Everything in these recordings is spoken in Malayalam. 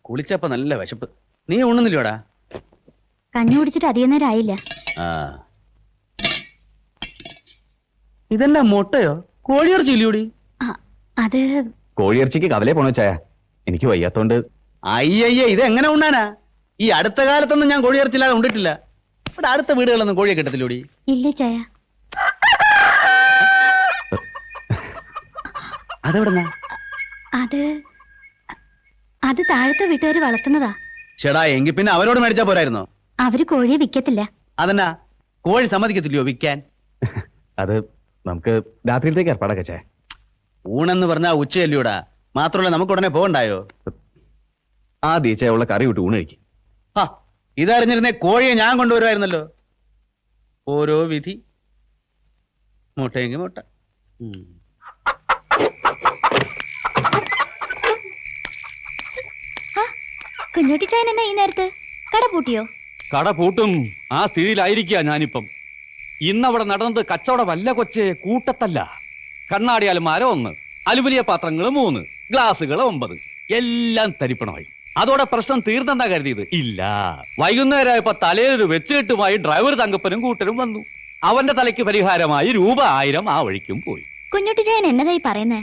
കുളിച്ചപ്പോ നല്ല വിശപ്പ്. നീ ഉണ്ണുന്നില്ലോടാ? കഞ്ഞി കുടിച്ചിട്ട് അധികം നേരം ആയില്ല. ഇതെന്നാ മുട്ടയോ? കോഴിയിറച്ചി ഇല്ലയോടി? അത് കോഴിയിറച്ചിക്ക് കവലേ പോണോ ചായ? എനിക്ക് വയ്യാത്തോണ്ട്. അയ്യയ്യേ, ഇതെങ്ങനെ ഉണ്ണാനാ? ഈ അടുത്ത കാലത്തൊന്നും ഞാൻ കോഴിയിറച്ചില്ലാതെ ഉണ്ടിട്ടില്ല. ഇവിടെ അടുത്ത വീടുകളൊന്നും കോഴിയെ കിട്ടത്തില്ലോടി? ഇല്ല ചായ. അതെവിടെന്നാ? അത് താഴത്തെ വീട്ടുകാര് വളർത്തുന്നതാ. ചേടാ, എങ്കിൽ പിന്നെ അവരോട് മേടിച്ചാ പോരായിരുന്നോ? അവര് കോഴിയെ വിൽക്കത്തില്ല. അതെന്നാ? കോഴി സമ്മതിക്കത്തില്ലയോ വിൽക്കാൻ? അത് നമുക്ക് രാത്രിയിലത്തേക്ക് ഏർപ്പാടൊക്കെ ചായ. ഊണെന്ന് പറഞ്ഞാ ഉച്ചയല്ലയോടാ? മാത്രമല്ല നമുക്ക് ഉടനെ പോകണ്ടായോ? ആദ്യം ചായ ഉള്ള കറി വിട്ട് ഊണ് കഴിക്കും. ഇതറിഞ്ഞിരുന്നേ കോഴിയെ ഞാൻ കൊണ്ടുവരുമായിരുന്നല്ലോ. ഓരോ വിധി. മുട്ടയെങ്കിൽ മുട്ട. കുഞ്ഞുട്ടിച്ചായൻ എന്നാ ഈ നേരത്ത്? കട പൂട്ടിയോ? കട പൂട്ടും ആ സ്ഥിതിയിലായിരിക്കുക ഞാനിപ്പം. ഇന്നവിടെ നടന്നത് കച്ചവടമല്ല കൊച്ചേ, കൂട്ടത്തല്ല. കണ്ണാടി അലമാര 1, അലുമിനിയ പാത്രങ്ങൾ 3, ഗ്ലാസുകൾ 9, എല്ലാം തരിപ്പണമായി. അതോടെ പ്രശ്നം തീർന്നെന്നാ കരുതിയത്? ഇല്ല. വൈകുന്നേരമായപ്പോ തലയിലൊരു വെച്ചുകെട്ടുമായി ഡ്രൈവർ തങ്കപ്പനും കൂട്ടരും വന്നു. അവന്റെ തലയ്ക്ക് പരിഹാരമായി ₹1000 ആ വഴിക്കും പോയി. കുഞ്ഞുട്ടിച്ചായൻ എന്നതായി പറയുന്നേ?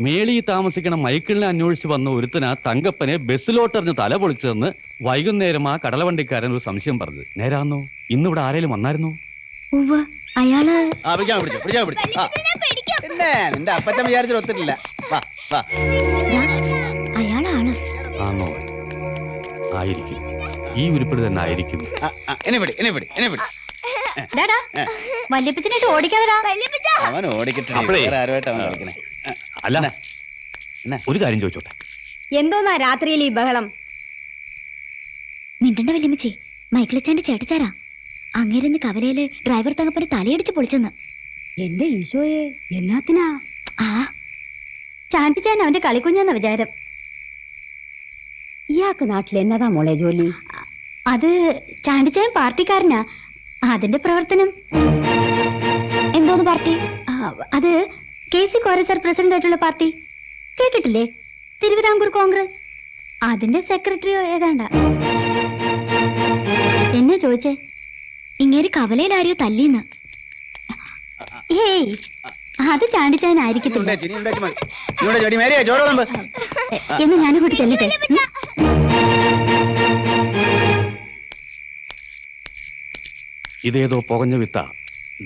മേളി താമസിക്കണ മൈക്കിളിനെ അന്വേഷിച്ച് വന്ന ഒരുത്തനാ തങ്കപ്പനെ ബസ്സിലോട്ടെറിഞ്ഞ് തല പൊളിച്ചതെന്ന് വൈകുന്നേരം ആ കടലവണ്ടിക്കാരൻ ഒരു സംശയം പറഞ്ഞു. നേരാന്നോ? ഇന്നിവിടെ ആരേലും വന്നായിരുന്നോ? അയാള് നിന്റെ അപ്പച്ചൻ വിചാരിച്ചിട്ട് ഒത്തിട്ടില്ല. അയാളാണ്. ആണോ? ആയിരിക്കും. ഈ ഉരുപ്പിടി തന്നെ ആയിരിക്കും. വല്യപ്പച്ചനായിട്ട് ഓടിക്കാതെടാ. അവൻ ഓടിക്കട്ടെ. അല്ല, ഒരു കാര്യം ചോദിച്ചോട്ടെ. എന്തോന്നാ രാത്രിയിൽ ഈ ബഹളം? മിണ്ടണ്ട വല്യമ്മച്ചി, മൈക്കിളിച്ചാന്റെ ചേട്ടച്ചാരാ. അങ്ങേരുന്ന് കവലയില് ഡ്രൈവർ തങ്കപ്പന് തലയടിച്ച് പൊളിച്ചെന്ന്. എന്റെ ഈശോയെ, എന്നാത്തിനാ? ചാണ്ടിച്ചാൻ അവന്റെ കളിക്കുഞ്ഞെന്ന വിചാരം. ഇയാൾക്ക് നാട്ടിൽ എന്നതാ മോളെ ജോലി? അത് ചാണ്ടിച്ചാൻ പാർട്ടിക്കാരനാ. അതിന്റെ പ്രവർത്തനം. എന്തോന്ന് പാർട്ടി? അത് KC കോരസർ പ്രസിഡന്റ് ആയിട്ടുള്ള പാർട്ടി കേട്ടിട്ടില്ലേ? തിരുവിതാംകൂർ കോൺഗ്രസ്. അതിന്റെ സെക്രട്ടറിയോ ഏതാണ്ട. എന്നെ ചോദിച്ചേ, ഇങ്ങേര് കവലയിൽ ആരെയോ തല്ലീന്ന്. ഏയ്, അത് ചാണ്ടിച്ചാനായിരിക്കത്തില്ല. എന്ന് ഞാനിങ്ങോട്ട് ചെല്ലട്ടെ. ഇതേതോ പുകഞ്ഞ വിത്ത.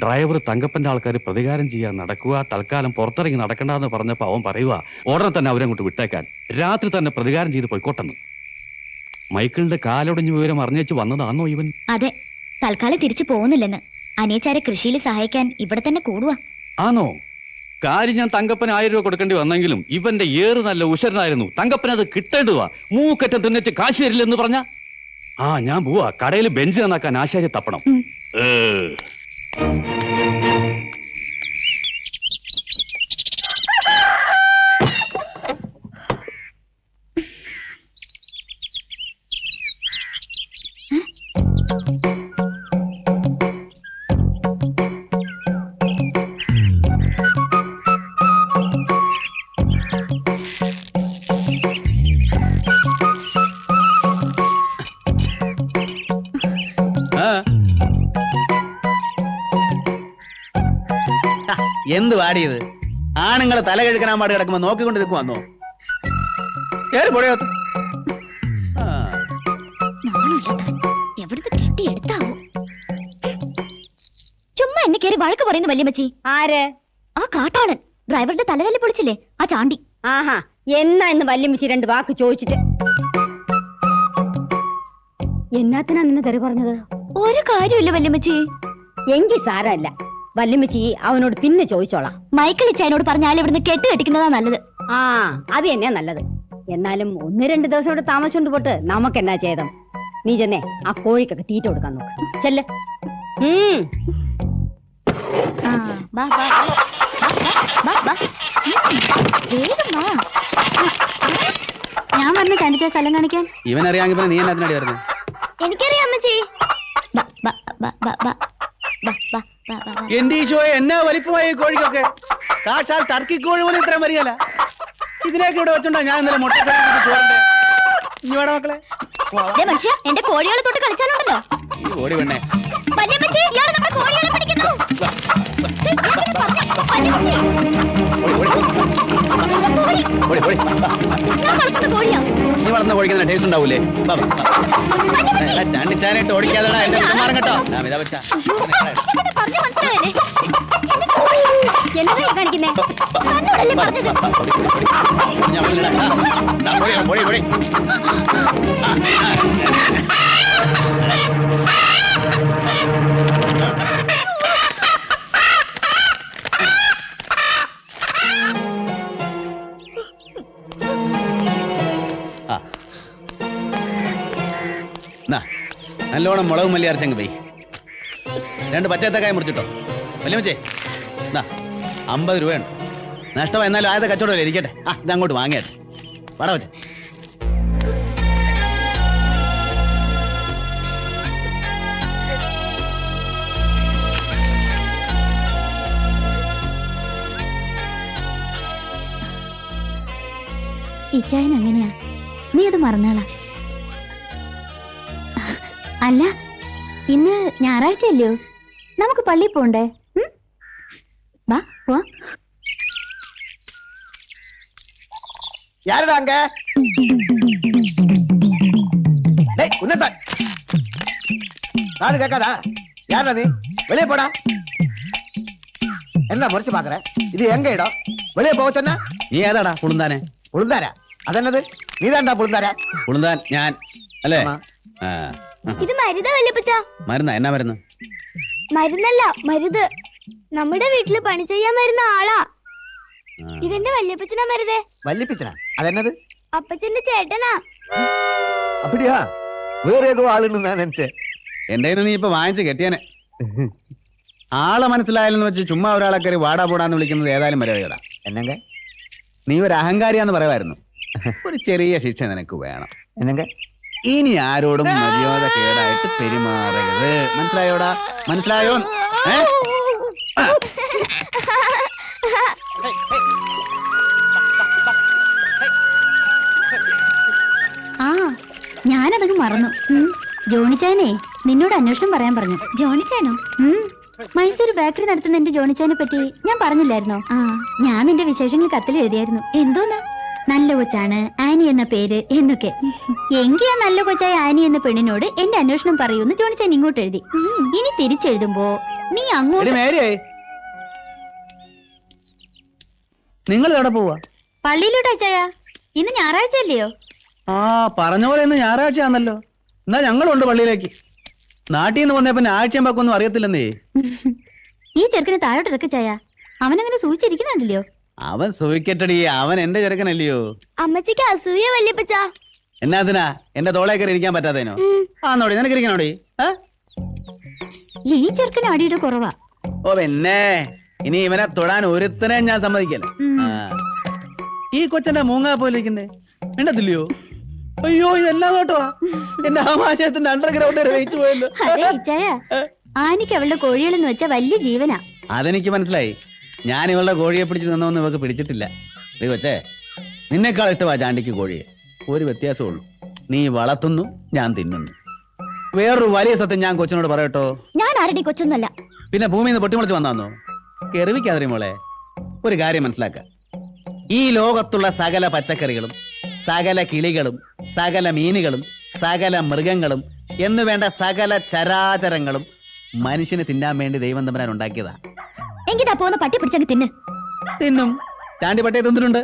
ഡ്രൈവർ തങ്കപ്പന്റെ ആൾക്കാർ പ്രതികാരം ചെയ്യാൻ നടക്കുക, തൽക്കാലം പുറത്തിറങ്ങി നടക്കണ്ടെന്ന് പറഞ്ഞപ്പോ അവൻ പറയുക ഉടനെ തന്നെ അവരങ്ങോട്ട് വിട്ടേക്കാൻ, രാത്രി തന്നെ പ്രതികാരം ചെയ്ത് പോയിക്കോട്ടെന്ന്. മൈക്കിളിന്റെ കാലൊടിഞ്ഞ വിവരം അറിഞ്ഞേച്ച് വന്നതാണോ ഇവൻ? അതെ, തൽക്കാലം തിരിച്ചു പോകുന്നില്ലെന്ന്. അനിയച്ചാരെ കൃഷിയിൽ സഹായിക്കാൻ ഇവിടെ തന്നെ കൂടുക. ആണോ? കാര്യം ഞാൻ തങ്കപ്പന് 1000 രൂപ കൊടുക്കേണ്ടി വന്നെങ്കിലും ഇവന്റെ ഏറ് നല്ല ഉശരനായിരുന്നു. തങ്കപ്പന് അത് കിട്ടേണ്ടതാ. മൂക്കറ്റം തിന്നിച്ച് കാശ് തരില്ലെന്ന് പറഞ്ഞ ഞാൻ പോവാ. കടയിൽ ബെഞ്ച് നന്നാക്കാൻ ആശാരി തപ്പണം. എന്ത് വാടിയത്? ആണുങ്ങളെ തല കഴുകനാൻ പാട് കിടക്കുമ്പോ നോക്കിക്കൊണ്ട് നിൽക്കും വന്നോ? കേറി പൊടിയോത്ത്. എവിടുന്ന് കെട്ടിയെടുത്താവോ? ചുമ്മാ എന്നെ കയറി വഴക്ക് പറയുന്നു വല്യമ്മച്ചി. ആര്? ആ കാട്ടാളൻ ഡ്രൈവറുടെ തലതല്ലി പൊളിച്ചില്ലേ, ആ ചാണ്ടി. ആഹാ, എന്നാ ഇന്ന് വല്യമ്മച്ചി 2 വാക്ക് ചോദിച്ചിട്ട്? എന്നാത്തിനാ നിന്നെ തെറി പറഞ്ഞത്? ഒരു കാര്യമില്ല വല്യമ്മച്ചി. എങ്കിൽ സാരല്ല, വല്യമ്മച്ചി അവനോട് പിന്നെ ചോദിച്ചോളാം. മൈക്കിൾ ഇച്ചായനോട് പറഞ്ഞാൽ ഇവിടുന്ന് കെട്ടിക്കെട്ടിക്കുന്നതാ നല്ലത്. അത് തന്നെയാ നല്ലത്. എന്നാലും 1-2 ദിവസം ഇവിടെ താമസിച്ചോണ്ട് പോട്ട് നമുക്കെന്നാ ചെയ്തം. നീ ചെന്നേ ആ കോഴിക്കൊക്കെ തീറ്റ കൊടുക്കാൻ നോക്ക്. ചെല്ല്. ഞാൻ പറഞ്ഞ ചാണ്ടിച്ച സ്ഥലം കാണിക്കാൻ. ഇവനറിയാമെങ്കിൽ നീ എന്നാ അതിനടി വരുന്നത്? എനിക്കറിയാം അമ്മച്ചി. എന്റെ ഈശോയെ, എന്നാ വലിപ്പമായി കോഴിക്കൊക്കെ. സാക്ഷാൽ ടർക്കി കോഴി പോലും ഇത്രയും വരികയല്ല. ഇതിനൊക്കെ ഇവിടെ വെച്ചോണ്ടാ ഞാൻ ഇന്നലെ മുട്ടക്കറി ചോറിന്റെ. ഇനി വേണം മക്കളെ. ദേ മനുഷ്യ, എന്റെ കോഴികളെ തൊട്ട് കളിച്ചാലുണ്ടല്ലോ. ഈ ഓടി പെണ്ണേ. വല്യപ്പച്ചി, ഇയാള് നമ്മുടെ കോഴികളെ പിടിക്കുന്നു. ദേ, ഞാനിങ്ങനെ പറഞ്ഞു. വല്യപ്പച്ചി, ഓടി, ഓടി. ഓടി, ഓടി. ഞാൻ വളർത്തുന്ന കോഴിയാ. നീ വളർന്ന കോഴിക്കുന്ന ടേസ്റ്റ് ഉണ്ടാവൂലേ? ബാ, ബാ. ചാണ്ടിച്ചാനായിട്ട് ഓടിക്കാതെടാ എന്റെ കുമാരൻ കേട്ടോ. ഇതാ വെച്ചാ. ഇതൊക്കെ പറഞ്ഞ് മനസ്സിലായല്ലേ? എന്റെ കോഴി. എന്നതാ ഈ കാണിക്കുന്നേ? തന്നോടല്ലേ പറഞ്ഞത്? ഓടി, ഓടി, ഓടി. ഞാൻ വിളിച്ചിടാ. ദാ, ഓടി, ഓടി, ഓടി. നല്ലോണം മുളകും മല്ലി അരച്ചങ്ങ് പോയി 2 പച്ചത്തക്കായ മുറിച്ചിട്ടോ. വല്യമ്മച്ചേ, 50 രൂപയുണ്ട്. നഷ്ടം എന്നാലും ആദ്യത്തെ കച്ചവടമല്ലേ, ഇരിക്കട്ടെ. ഇതങ്ങോട്ട് വാങ്ങിയാട്ടെ. വട വെച്ച് ഇച്ചായൻ അങ്ങനെയാ, നീ അത് മറന്നാളാ. അല്ല, ഇന്ന് ഞായറാഴ്ചയല്ലോ, നമുക്ക് പള്ളിയിൽ പോണ്ടേ? വാ പോ. யாருடா அங்க? டேய் உன்னதான் நானு கேட்காதா? யாருடா நீ? வெளியே போடா. என்ன முறைச்சு பாக்குற? இது எங்க இடம்? வெளியே போக சொன்னா നീ ഏതാടാ പുളുന്താനെ? புழுந்தாரா? அதென்னது? நீதான்டா புழுந்தாரா? പുളുന്താൻ ഞാൻ അല്ലേ? ഇത് മരുന്ന് വല്യപ്പച്ച. മരുന്നാ? എന്നാ മരുന്ന്? മരുന്നല്ല, മരുത്. നമ്മുടെ വീട്ടില് പണി ചെയ്യാൻ വരുന്ന ആളാ. ഇതെന്റെ വല്യപ്പച്ചനാ മരുതേ. வள்ளிப்பிச்சனா? அதென்னது? അപ്പച്ചന്റെ ചേട്ടനാ. அப்படியா? வேற ஏதோ ஆளுன்னு நான் நினைச்சேன். എന്റെ നീ ഇപ്പൊ വാങ്ങിച്ച് കെട്ടിയാനെ. ആളെ മനസ്സിലായാലെന്ന് വെച്ച് ചുമ്മാ ഒരാളെ കയറി വാടാ പോടാന്ന് വിളിക്കുന്നത് ഏതായാലും മര്യാദ. என்னங்க? നീ ഒരു അഹങ്കാരിയാന്ന് പറയുമായിരുന്നു. ഒരു ചെറിയ ശിക്ഷ നിനക്ക് വേണം. என்னங்க? ഇനി ആരോടും മര്യാദ കേടായിട്ട് പെരുമാറരുത്. മനസ്സിലായോടാ? മനസ്സിലായോ? ആ, ഞാനതൊക്കെ മറന്നു. ജോണിച്ചാനെ നിന്നോട് അന്വേഷണം പറയാൻ പറഞ്ഞു. ജോണിച്ചാനോ? മൈസൂർ ബേക്കറി നടത്തുന്ന എന്റെ ജോണിച്ചാനെ പറ്റി ഞാൻ പറഞ്ഞില്ലായിരുന്നോ? ആ, ഞാൻ നിന്റെ വിശേഷങ്ങൾ കത്തിൽ എഴുതിയായിരുന്നു. എന്തോന്നാ? നല്ല കൊച്ചാണ്, ആനി എന്ന പേര് എന്നൊക്കെ. എങ്കി ആ നല്ല കൊച്ചായ ആനി എന്ന പെണ്ണിനോട് എന്റെ അന്വേഷണം പറയൂന്ന് ജോണിച്ചാൻ ഇങ്ങോട്ട് എഴുതി. ഇനി തിരിച്ചെഴുതുമ്പോ നീ അങ്ങോട്ട്. നിങ്ങൾ എവിടെ പോവാ? പള്ളിയിലോട്ട് അച്ചായ. ഇന്ന് ഞായറാഴ്ച അല്ലയോ? ആ, പറഞ്ഞ പോലെ ഇന്ന് ഞായറാഴ്ചയാണല്ലോ. എന്നാ ഞങ്ങളുണ്ട് പള്ളിയിലേക്ക്. നാട്ടിൽ നിന്ന് വന്നേ പിന്നെ ആഴ്ചയും പക്കൊന്നും അറിയത്തില്ലെന്നേ. ഈ ചെറുക്കനെ താഴോട്ട് ഇറക്കച്ചായ. അവനങ്ങനെ സൂചിച്ചിരിക്കുന്നുണ്ടല്ലോ. അവൻ സൂയിക്കട്ടടി, അവൻ എന്റെ ചെറുക്കനല്ലയോ. അമ്മച്ചിക്ക് അസൂയ വല്യപ്പച്ച. എന്നാത്തിനാ എന്റെ തോളെ കയറി ഇരിക്കാൻ പറ്റാത്തതിനോ? ആന്നോടി, നിനക്ക് ഇരിക്കണോടി? ഈ ചെറുക്കന് അടിയുടെ കുറവാ. ഓ പിന്നെ, ഇനി ഇവനെ തൊടാൻ ഒരുത്തനെ ഞാൻ സമ്മതിക്കല. ഈ കൊച്ചന്റെ മൂങ്ങാ പോലിരിക്കുന്നേ വേണ്ടത്തില്ലയോ? അയ്യോ, ഇതെല്ലാം കേട്ടോ എന്റെ ആമാശയത്തിന്റെ അണ്ടർഗ്രൗണ്ട് വരെ വെയിച്ചു പോയല്ലോ. അതെ ഇച്ചായ, ആനിക്ക് അവളുടെ കോഴികളെന്ന് വെച്ചാ വലിയ ജീവനാ. അതെനിക്ക് മനസ്സിലായി. ഞാൻ ഇവളുടെ കോഴിയെ പിടിച്ച് നിന്നൊന്നും ഇവക്ക് പിടിച്ചിട്ടില്ല. നീ കൊച്ചേ, നിന്നെക്കാൾ ഇഷ്ടമാ ചാണ്ടിക്ക് കോഴിയെ. ഒരു വ്യത്യാസമുള്ളൂ, നീ വളർത്തുന്നു, ഞാൻ തിന്നുന്നു. വേറൊരു വലിയ സത്യം ഞാൻ കൊച്ചിനോട് പറയട്ടോ. ഞാൻ ആരുടെ കൊച്ചൊന്നുമല്ല. പിന്നെ ഭൂമിയിൽ നിന്ന് പൊട്ടിമുളച്ച് വന്നാന്നോ? എറിവിക്കാതെ മോളെ, ഒരു കാര്യം മനസ്സിലാക്ക. ഈ ലോകത്തുള്ള സകല പച്ചക്കറികളും സകല കിളികളും സകല മീനുകളും സകല മൃഗങ്ങളും എന്നു വേണ്ട സകല ചരാചരങ്ങളും മനുഷ്യന് തിന്നാൻ വേണ്ടി ദൈവം തമ്പുരാൻ ഉണ്ടാക്കിയതാ. എങ്കിതാ പോകുന്ന പട്ടി പിടിച്ചങ്ങ് തിന്നും. ചാണ്ടി പട്ടിയെ തിന്നിട്ടുണ്ട്.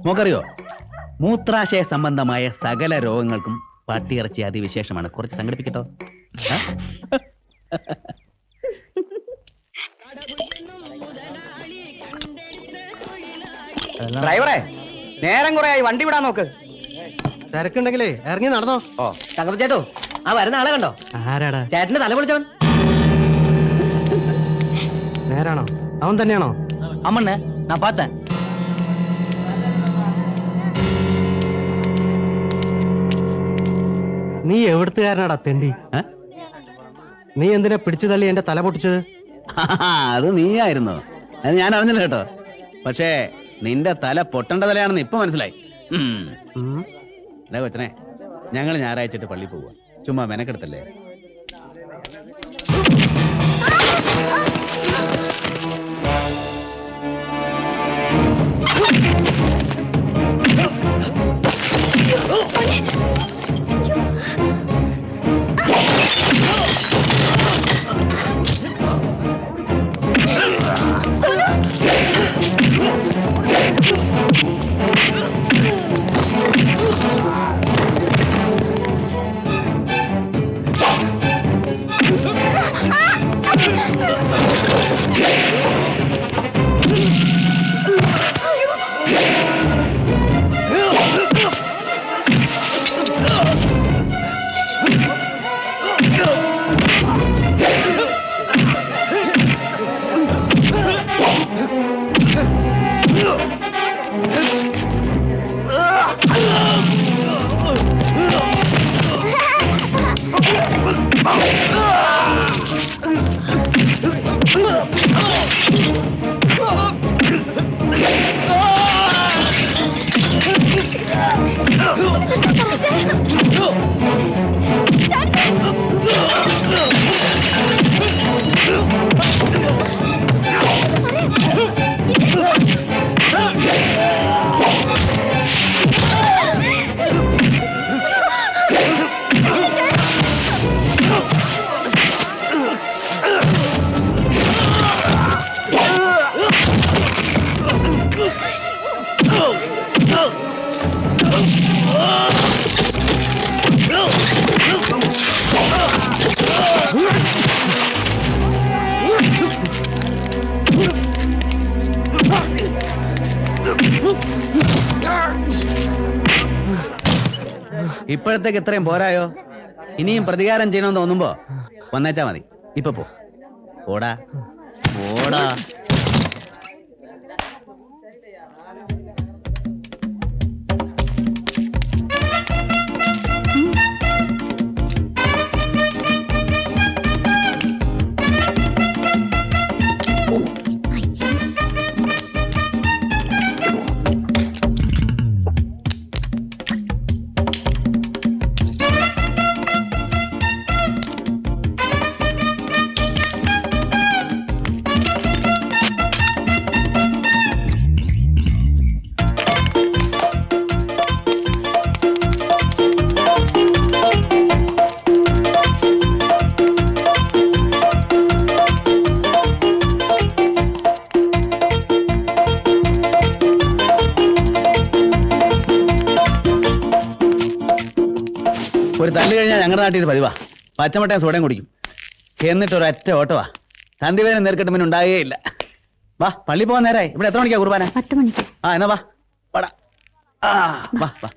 മോക്കറിയോ, മൂത്രാശയ സംബന്ധമായ സകല രോഗങ്ങൾക്കും പട്ടിയിറച്ചി അതിവിശേഷമാണ്. കുറച്ച് സംഘടിപ്പിക്കട്ടോ. ഡ്രൈവറെ, നേരം കുറെ ആയി, വണ്ടി വിടാൻ നോക്ക്. തിരക്കുണ്ടെങ്കിലേ ഇറങ്ങി നടന്നോ. ഓ തങ്കപ്പ ചേട്ടോ, ആ വരുന്ന ആളെ കണ്ടോ? ആരാടാ? ചേട്ടന്റെ തല പൊളിച്ചവൻ. നേരാണോ? അവൻ തന്നെയാണോ? അമ്മണ്ണേ, ഞാൻ പാത്തൻ. നീ എവിടുത്തുകാരനാടാ തെണ്ടി? നീ എന്തിനാ പിടിച്ചു തള്ളി എന്റെ തല പൊട്ടിച്ചത്? അത് നീയായിരുന്നോ? അത് ഞാൻ അറിഞ്ഞില്ല കേട്ടോ. പക്ഷേ നിന്റെ തല പൊട്ടേണ്ട തലയാണെന്ന് ഇപ്പൊ മനസ്സിലായി. കൊച്ചനെ, ഞങ്ങൾ ഞായറാഴ്ചയിട്ട് പള്ളി പോവുക. ചുമ്മാ മെനക്കെടുത്തല്ലേ. ഇപ്പോഴത്തേക്ക് ഇത്രയും പോരായോ? ഇനിയും പ്രതികാരം ചെയ്യണമെന്ന് തോന്നുമ്പോ വന്നേച്ചാ മതി. ഇപ്പൊ പോടാ പോടാ. ഒരു തല്ല് കഴിഞ്ഞാൽ ഞങ്ങളുടെ നാട്ടിൽ പതിവാ. പച്ചമട്ടയും സോഡയും കുടിക്കും. എന്നിട്ട് ഒരൊറ്റ ഓട്ടവാ. സന്ധിവേദന നേർക്കെട്ട് പിന്നെ ഉണ്ടായേ ഇല്ല. വാ, പള്ളി പോകാൻ നേരായി. ഇവിടെ എത്ര മണിക്കാ കുർബാന? 10 മണിക്ക്. എന്നാ വാ. വാ.